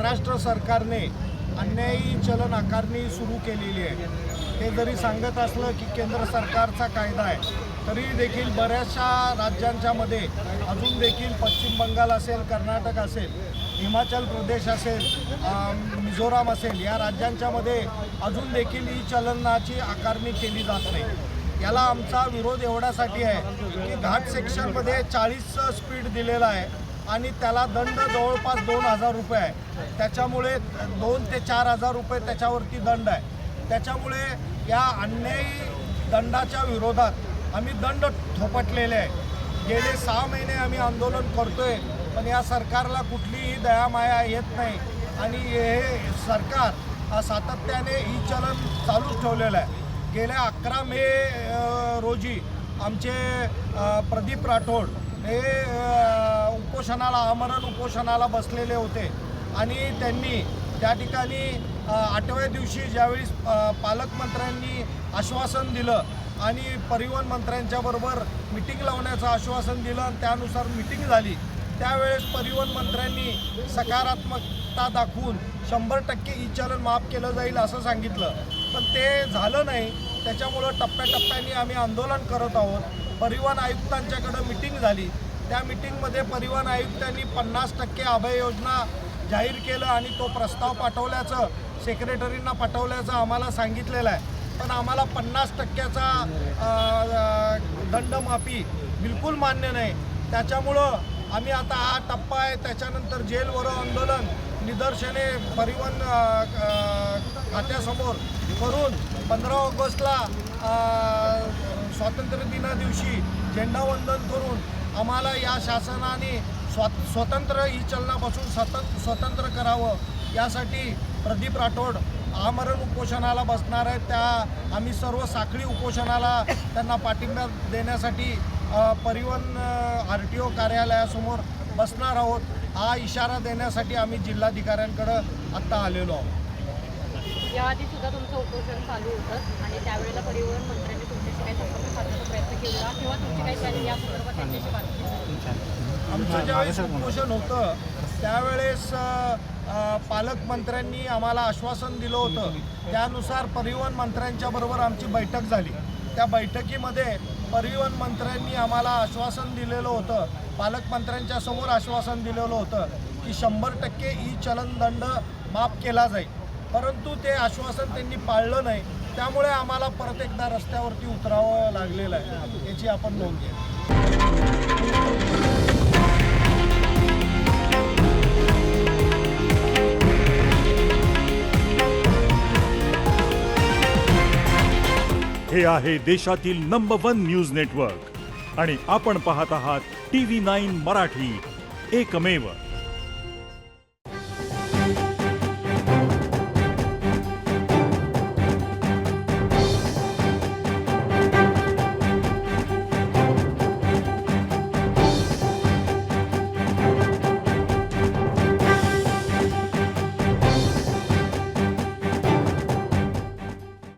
महाराष्ट्र सरकारने अन्यायी चलन आकारणी सुरू केलेली आहे। ते जरी सांगत असलं की केंद्र सरकारचा कायदा आहे, तरी देखील बऱ्याचशा राज्यांच्या मध्ये अजून देखील पश्चिम बंगाल असेल, कर्नाटक असेल, हिमाचल प्रदेश असेल, मिझोराम असेल, या राज्यांच्या मध्ये अजून देखील ई चलनाची आकारणी केली जात नाही। याला आमचा विरोध एवढ्यासाठी आहे की घाट सेक्शनमध्ये 40चं स्पीड दिलेला आहे आणि त्याला दंड जवळपास 2,000 रुपये आहे। त्याच्यामुळे 2 ते 4,000 रुपये त्याच्यावरती दंड आहे। त्याच्यामुळे या अन्यायी दंडाच्या विरोधात आम्ही दंड थोपटलेले आहे। गेले 6 महिने आम्ही आंदोलन करतोय, पण या सरकारला कुठलीही दयामाया येत नाही आणि हे सरकार सातत्याने ई चलन चालूच ठेवलेलं आहे। गेल्या 11 मे रोजी आमचे प्रदीप राठोड हे उपोषणाला, आमरण उपोषणाला बसलेले होते आणि त्यांनी त्या ठिकाणी 8व्या दिवशी ज्यावेळी पालकमंत्र्यांनी आश्वासन दिलं आणि परिवहन मंत्र्यांच्या बरोबर मिटिंग लावण्याचं आश्वासन दिलं आणि त्यानुसार मिटिंग झाली, त्यावेळेस परिवहन मंत्र्यांनी सकारात्मकता दाखवून 100% ई चलन माफ केलं जाईल असं सांगितलं, पण ते झालं नाही। त्याच्यामुळं टप्प्याटप्प्याने आम्ही आंदोलन करत आहोत। परिवहन आयुक्तांच्याकडं मिटिंग झाली, त्या मिटिंगमध्ये परिवहन आयुक्तांनी 50% अभय योजना जाहीर केलं आणि तो प्रस्ताव पाठवल्याचं, सेक्रेटरींना पाठवल्याचं आम्हाला सांगितलेलं आहे, पण आम्हाला 50%चा दंडमाफी बिलकुल मान्य नाही। त्याच्यामुळं आम्ही आता हा टप्पा आहे, त्याच्यानंतर जेलवर आंदोलन, निदर्शने परिवहन खात्यासमोर करून 15 ऑगस्टला स्वातंत्र्य दिना दिवशी झेंडावंदन करून आम्हाला या शासनाने स्वतंत्र ई चलनापासून स्वतंत्र करावं, यासाठी प्रदीप राठोड आमरण उपोषणाला बसणार आहेत। त्या आम्ही सर्व साखळी उपोषणाला त्यांना पाठिंबा देण्यासाठी परिवहन RTO कार्यालयासमोर बसणार आहोत। हा इशारा देण्यासाठी आम्ही जिल्हाधिकाऱ्यांकडे आत्ता आलेलो आहोत। याआधी सुद्धा तुमचं उपोषण चालू होतं आणि त्यावेळेला परिवहन मंत्र्यांनी तुमच्याशी काही संपर्क साधण्याचा प्रयत्न केला किंवा तुमची काही तयारी या संदर्भात त्यांच्याशी बातमी? आमचं ज्यावेळेस उपोषण होतं त्यावेळेस पालकमंत्र्यांनी आम्हाला आश्वासन दिलं होतं, त्यानुसार परिवहन मंत्र्यांच्या बरोबर आमची बैठक झाली। त्या बैठकीमध्ये परिवहन मंत्र्यांनी आम्हाला आश्वासन दिलेलं होतं, पालकमंत्र्यांच्या समोर आश्वासन दिलेलं होतं की 100% ई चलन दंड माफ केला जाईल, परंतु ते आश्वासन त्यांनी पाळलं नाही। त्यामुळे आम्हाला परत एकदा रस्त्यावरती उतरावं लागलेलं आहे, याची आपण नोंद घ्या। हे आहे देशातील नंबर 1 न्यूज नेटवर्क आणि आपण पाहत आहात TV9 मराठी, एकमेव।